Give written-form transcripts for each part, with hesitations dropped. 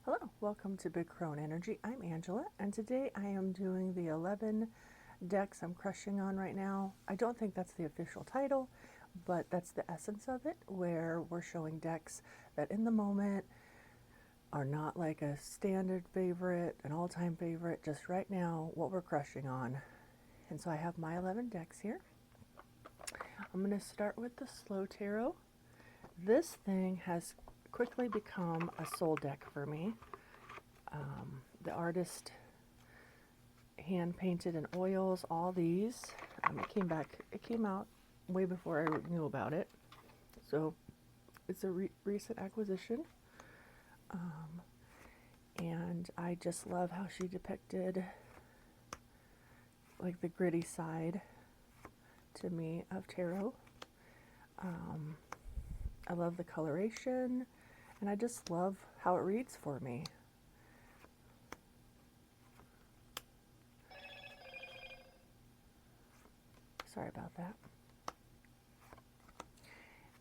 Hello, welcome to Big Crone Energy. I'm Angela, and today I am doing the 11 decks I'm crushing on right now. I don't think that's the official title, but that's the essence of it, where we're showing decks that in the moment are not like a standard favorite, an all-time favorite, just right now what we're crushing on. And so I have my 11 decks here. I'm going to start with the Slow Tarot. This thing has quickly become a soul deck for me. The artist hand painted in oils all these. It came out way before I knew about it, so it's a recent acquisition. And I just love how she depicted like the gritty side to me of tarot. I love the coloration, and I just love how it reads for me. Sorry about that.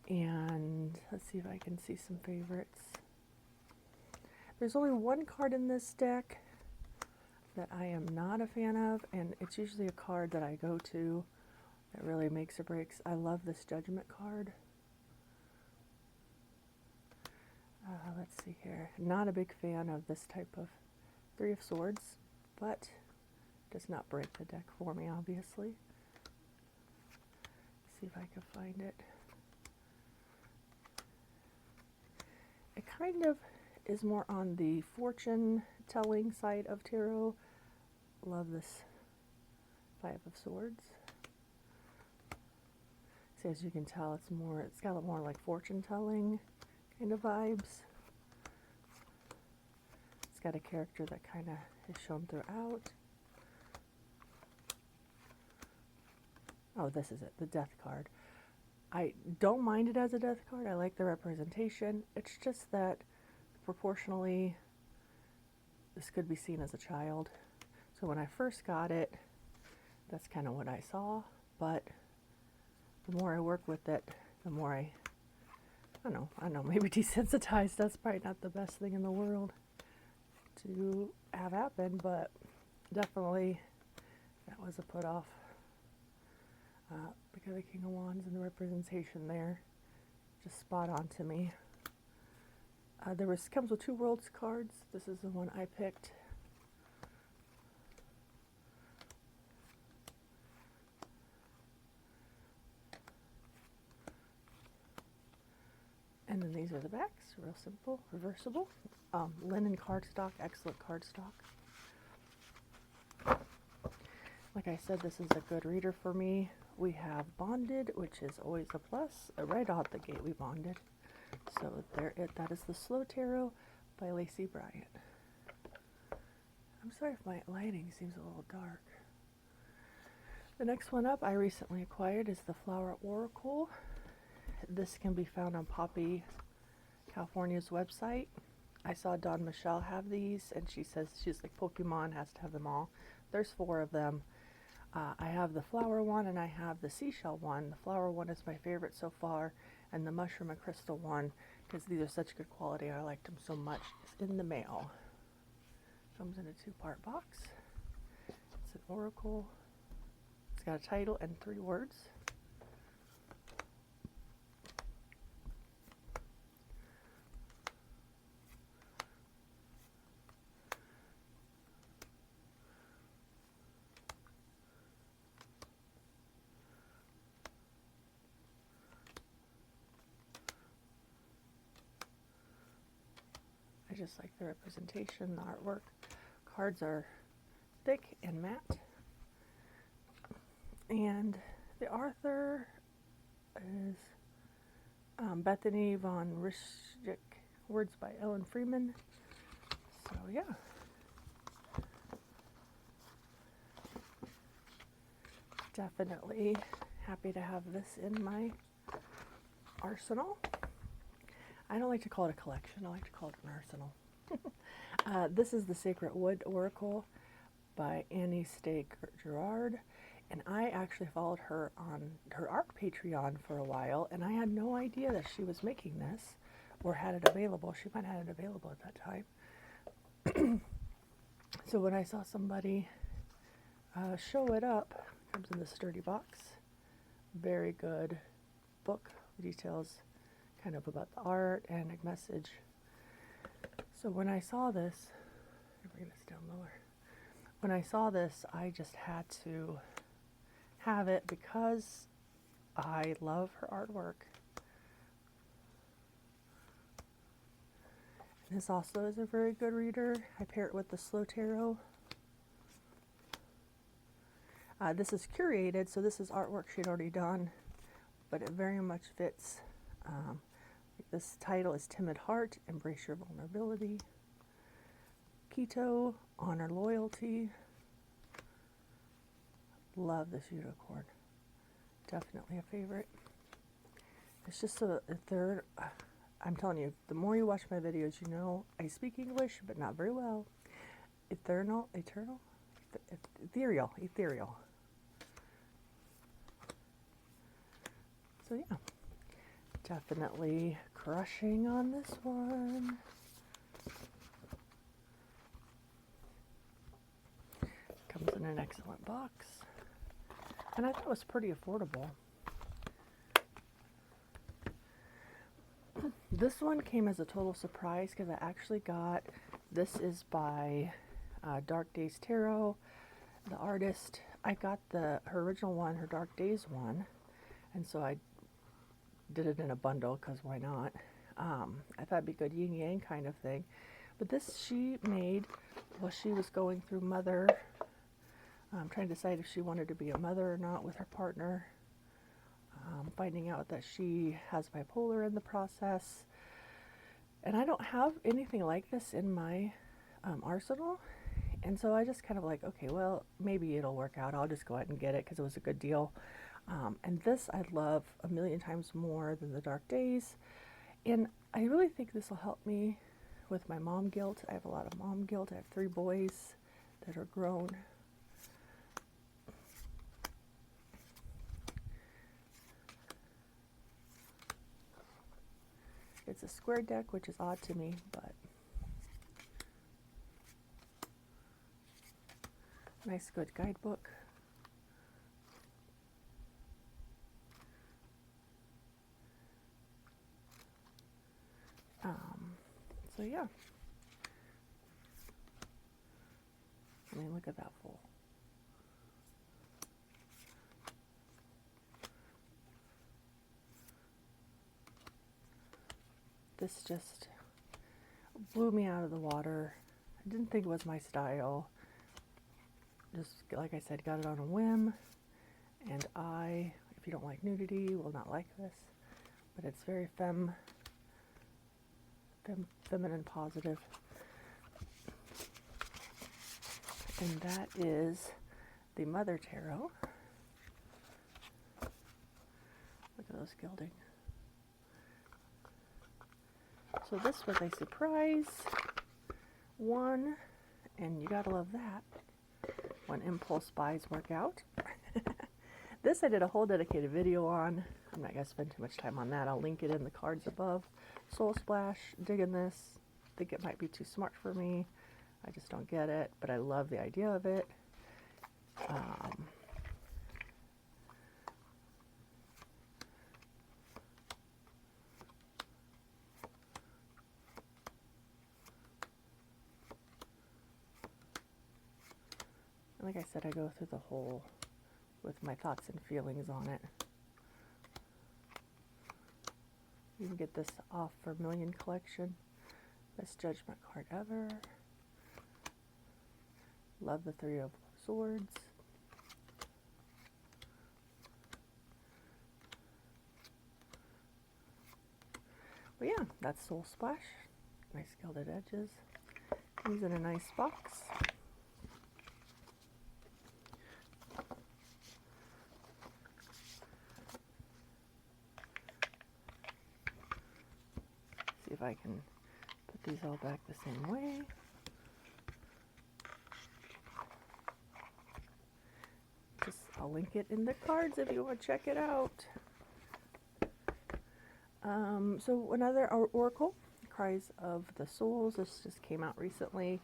And let's see if I can see some favorites. There's only one card in this deck that I am not a fan of, and it's usually a card that I go to that really makes or breaks. I love this Judgment card. Let's see here. Not a big fan of this type of Three of Swords, but does not break the deck for me, obviously. See if I can find it. It kind of is more on the fortune telling side of tarot. Love this Five of Swords. See, as you can tell, it's got a more like fortune telling kind of vibes. It's got a character that kind of is shown throughout. Oh, this is it, the Death card. I don't mind it as a Death card. I like the representation. It's just that proportionally, this could be seen as a child. So when I first got it, that's kind of what I saw. But the more I work with it, the more I don't know, maybe desensitized. That's probably not the best thing in the world to have happen, but definitely that was a put off. Because of the King of Wands and the representation there, just spot on to me. Comes with two Worlds cards. This is the one I picked. And then these are the backs, real simple, reversible. Linen cardstock, excellent cardstock. Like I said, this is a good reader for me. We have bonded, which is always a plus. Right out the gate we bonded. So that is the Slow Tarot by Lacey Bryant. I'm sorry if my lighting seems a little dark. The next one up I recently acquired is the Flower Oracle. This can be found on Poppy California's website. I saw Dawn Michelle have these, and she says she's like Pokemon has to have them all. There's 4 of them. I have the flower one and I have the seashell one. The flower one is my favorite so far, and the mushroom and crystal one, because these are such good quality, I liked them so much, is in the mail. Comes in a 2-part box. It's an oracle. It's got a title and 3 words. I just like the representation, the artwork. Cards are thick and matte. And the author is Bethany von Rischik, words by Ellen Freeman. So yeah. Definitely happy to have this in my arsenal. I don't like to call it a collection, I like to call it an arsenal. This is the Sacred Wood Oracle by Annie Stay Gerard, and I actually followed her on her art Patreon for a while, and I had no idea that she was making this or had it available. She might have had it available at that time. So when I saw somebody show it up, comes in this sturdy box, very good book, details kind of about the art and a message. So when I saw this, bring this down lower. When I saw this, I just had to have it because I love her artwork. And this also is a very good reader. I pair it with the Slow Tarot. This is curated, so this is artwork she'd already done, but it very much fits. This title is Timid Heart, Embrace Your Vulnerability. Keto, Honor Loyalty. Love this unicorn. Definitely a favorite. It's just a third. I'm telling you, the more you watch my videos, you know I speak English, but not very well. Ethereal. So yeah, definitely crushing on this one. Comes in an excellent box. And I thought it was pretty affordable. This one came as a total surprise because I actually got, this is by Dark Days Tarot, the artist. I got her original one, her Dark Days one, and so I did it in a bundle because why not? I thought it'd be good yin yang kind of thing. But this she made while she was going through mother, trying to decide if she wanted to be a mother or not with her partner. Finding out that she has bipolar in the process. And I don't have anything like this in my arsenal. And so I just kind of like, okay, well, maybe it'll work out. I'll just go ahead and get it because it was a good deal. And this I love a million times more than the Dark Days. And I really think this will help me with my mom guilt. I have a lot of mom guilt. I have 3 boys that are grown. It's a square deck, which is odd to me, but nice, good guidebook. So yeah. I mean, look at that full. This just blew me out of the water. I didn't think it was my style. Just like I said, got it on a whim. And if you don't like nudity, will not like this. But it's very feminine positive. And that is the Mother Tarot. Look at those gilding. So this was a surprise one, and you gotta love that when impulse buys work out. This I did a whole dedicated video on. I'm not gonna spend too much time on that. I'll link it in the cards above. Soul Splash, digging this. Think it might be too smart for me. I just don't get it, but I love the idea of it. Like I said, I go through the whole with my thoughts and feelings on it. You can get this off for Million Collection. Best Judgment card ever. Love the 3 of Swords. But yeah, that's Soul Splash. Nice gilded edges. Comes in a nice box. See if I can put these all back the same way. I'll link it in the cards if you want to check it out. So another oracle Cries of the Souls. This just came out recently.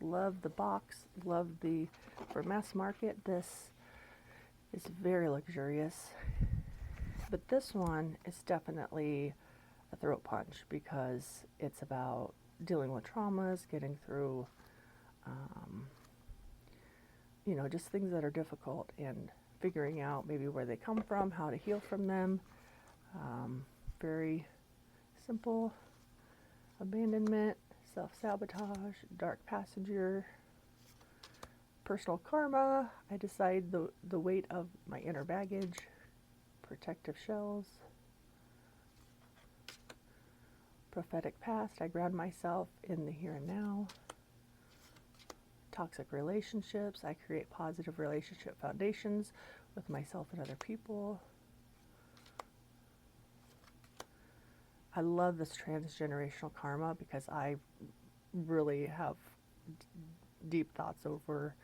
Love the box. Love the, for mass market, this is very luxurious. But this one is definitely a throat punch because it's about dealing with traumas, getting through, you know, just things that are difficult and figuring out maybe where they come from, how to heal from them. Very simple. Abandonment, self-sabotage, dark passenger, personal karma. I decide the weight of my inner baggage, protective shells, prophetic past. I ground myself in the here and now. Toxic relationships. I create positive relationship foundations with myself and other people. I love this transgenerational karma because I really have deep thoughts over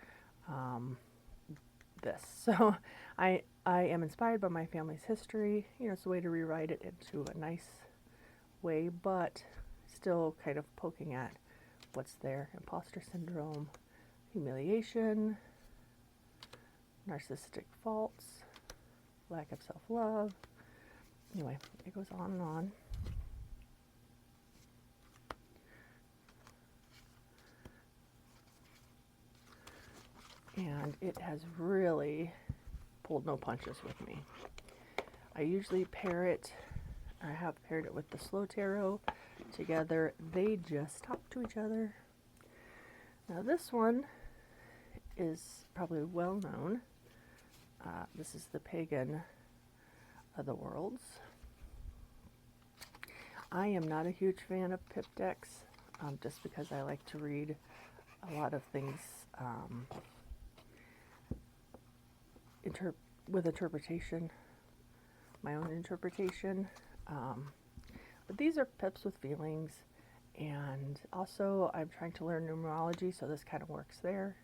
this. So I am inspired by my family's history. You know, it's a way to rewrite it into a nice way, but still kind of poking at what's there. Imposter syndrome, humiliation, narcissistic faults, lack of self-love. Anyway, it goes on and on. And it has really pulled no punches with me. I usually pair it, I have paired it with the slow tarot together. They just talk to each other. Now this one is probably well known. This is the Pagan of the Worlds. I am not a huge fan of pip decks, just because I like to read a lot of things with interpretation, my own interpretation. But these are pips with feelings, and also I'm trying to learn numerology, so this kind of works there.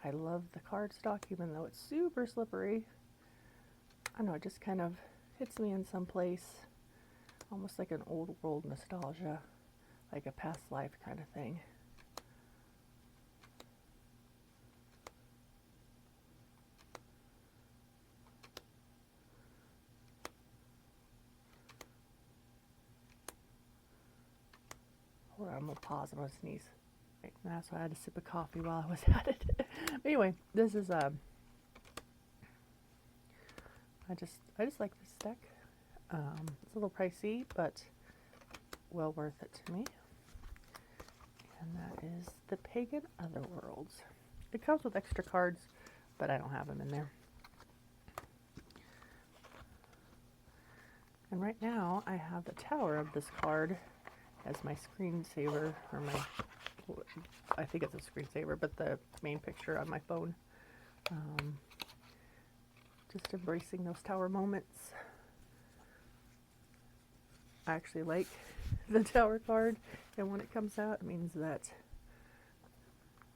I love the cardstock, even though it's super slippery. I don't know, it just kind of hits me in some place, almost like an old world nostalgia, like a past life kind of thing. Hold on, I'm gonna pause. I'm gonna sneeze. That's why I had a sip of coffee while I was at it. But anyway, this is I just like this deck. It's a little pricey, but well worth it to me. And that is the Pagan Otherworlds. It comes with extra cards, but I don't have them in there. And right now, I have the Tower of this card as my screensaver, or my, I think it's a screensaver, but the main picture on my phone. Just embracing those tower moments. I actually like the Tower card, and when it comes out, it means that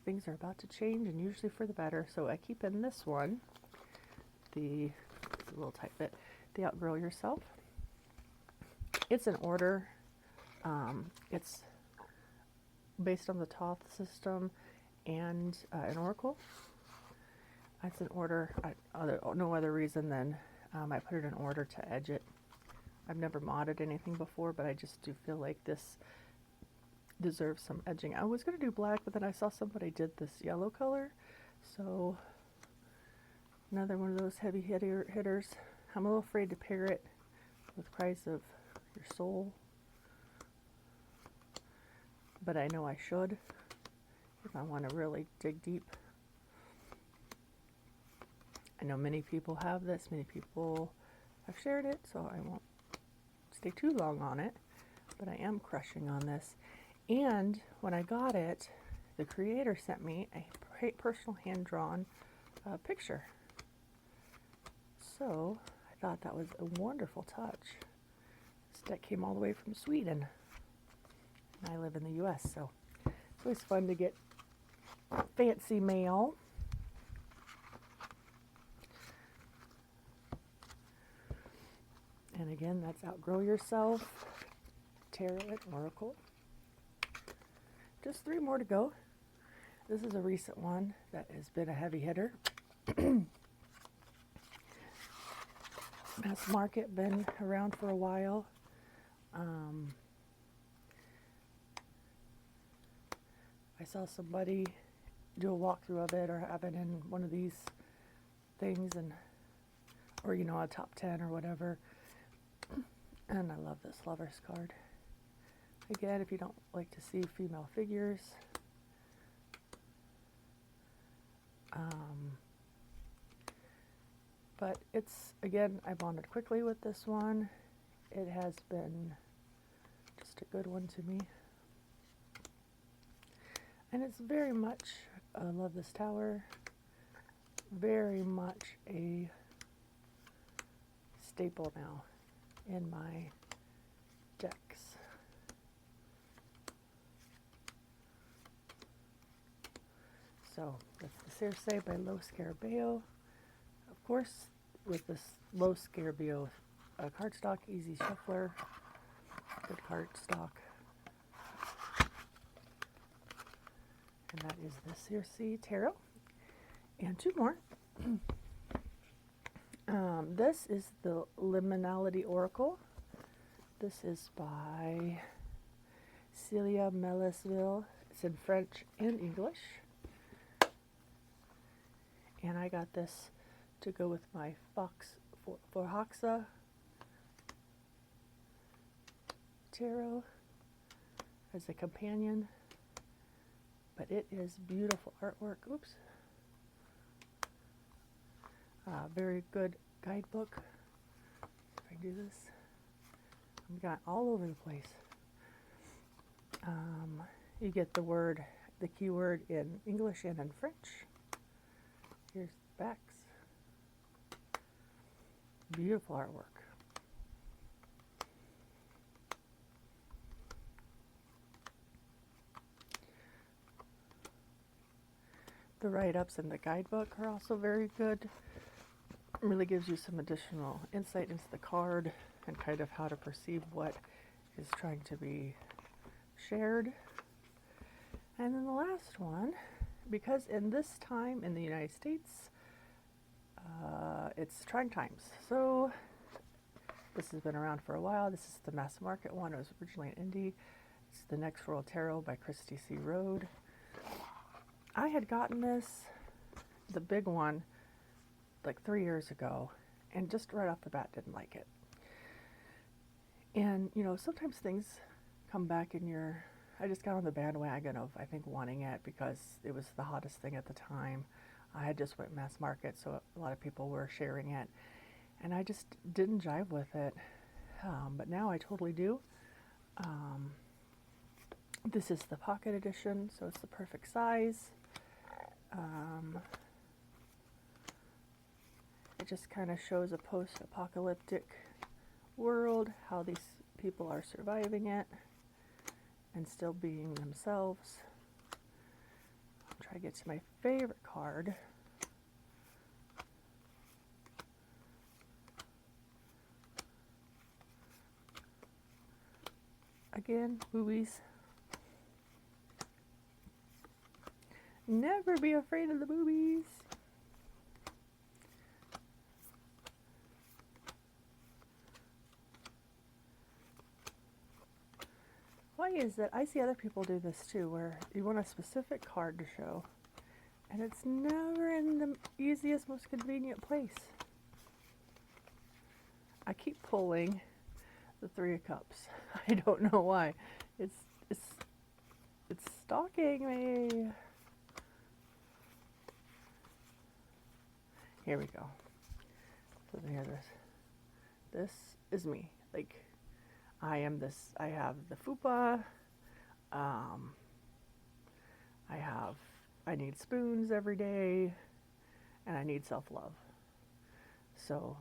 things are about to change, and usually for the better. So I keep in this one, it's a little tight bit, the Outgrow Yourself. It's an order. It's based on the Thoth system and an oracle. It's an order, no other reason than I put it in order to edge it. I've never modded anything before, but I just do feel like this deserves some edging. I was going to do black, but then I saw somebody did this yellow color. So another one of those heavy hitters. I'm a little afraid to pair it with Cries of Your Soul, but I know I should if I want to really dig deep. I know many people have this, many people have shared it, so I won't stay too long on it, but I am crushing on this. And when I got it, the creator sent me a personal hand-drawn picture. So I thought that was a wonderful touch. This deck came all the way from Sweden, and I live in the US, so it's always fun to get fancy mail. And again, that's Outgrow Yourself, Tarot and Oracle. Just 3 more to go. This is a recent one that has been a heavy hitter. Mass Market, been around for a while. I saw somebody do a walkthrough of it or have it in one of these things, and or you know, a top 10 or whatever. And I love this Lover's card. Again, if you don't like to see female figures, but it's, again, I bonded quickly with this one. It has been just a good one to me. And it's very much, I love this tower, very much a staple now in my decks. So that's the Circe by Lo Scarabeo. Of course, with this Lo Scarabeo cardstock, easy shuffler, good cardstock. And that is the Circe Tarot. And 2 more. This is the Liminality Oracle. This is by Celia Melisville. It's in French and English. And I got this to go with my Fox for Hoxa Tarot as a companion. But it is beautiful artwork. Oops. Very good guidebook. If I do this, I've got all over the place. You get the keyword in English and in French. Here's the backs. Beautiful artwork. The write-ups in the guidebook are also very good. It really gives you some additional insight into the card and kind of how to perceive what is trying to be shared. And then the last one, because in this time in the United States, it's trying times. So this has been around for a while. This is the Mass Market one. It was originally an indie. It's the Next World Tarot by Christy C. Rode. I had gotten this, the big one, like 3 years ago, and just right off the bat didn't like it. And, you know, sometimes things come back in your... I just got on the bandwagon of, I think, wanting it because it was the hottest thing at the time. I had just went Mass Market, so a lot of people were sharing it. And I just didn't jive with it. But now I totally do. This is the pocket edition, so it's the perfect size. It just kind of shows a post-apocalyptic world, how these people are surviving it and still being themselves. I'll try to get to my favorite card. Again, boobies. Never be afraid of the boobies. Why is it? I see other people do this too, where you want a specific card to show, and it's never in the easiest, most convenient place. I keep pulling the 3 of Cups. I don't know why. It's stalking me. Here we go. So here's this. This is me. Like, I am this. I have the fupa. I need spoons every day, and I need self-love. So,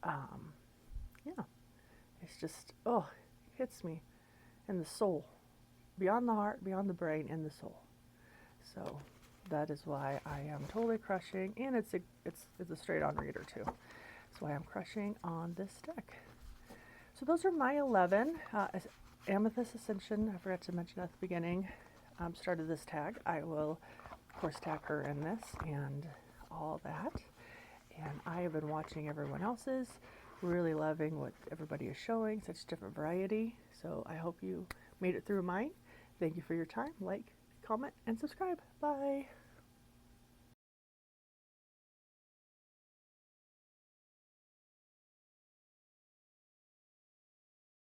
yeah, it's just, oh, it hits me in the soul, beyond the heart, beyond the brain, in the soul. So that is why I am totally crushing, and it's a straight-on reader too. That's why I'm crushing on this deck. So those are my 11. Amethyst Ascension, I forgot to mention at the beginning, started this tag. I will, of course, tag her in this and all that. And I have been watching everyone else's, really loving what everybody is showing, such different variety. So I hope you made it through mine. Thank you for your time. Like, comment, and subscribe. Bye.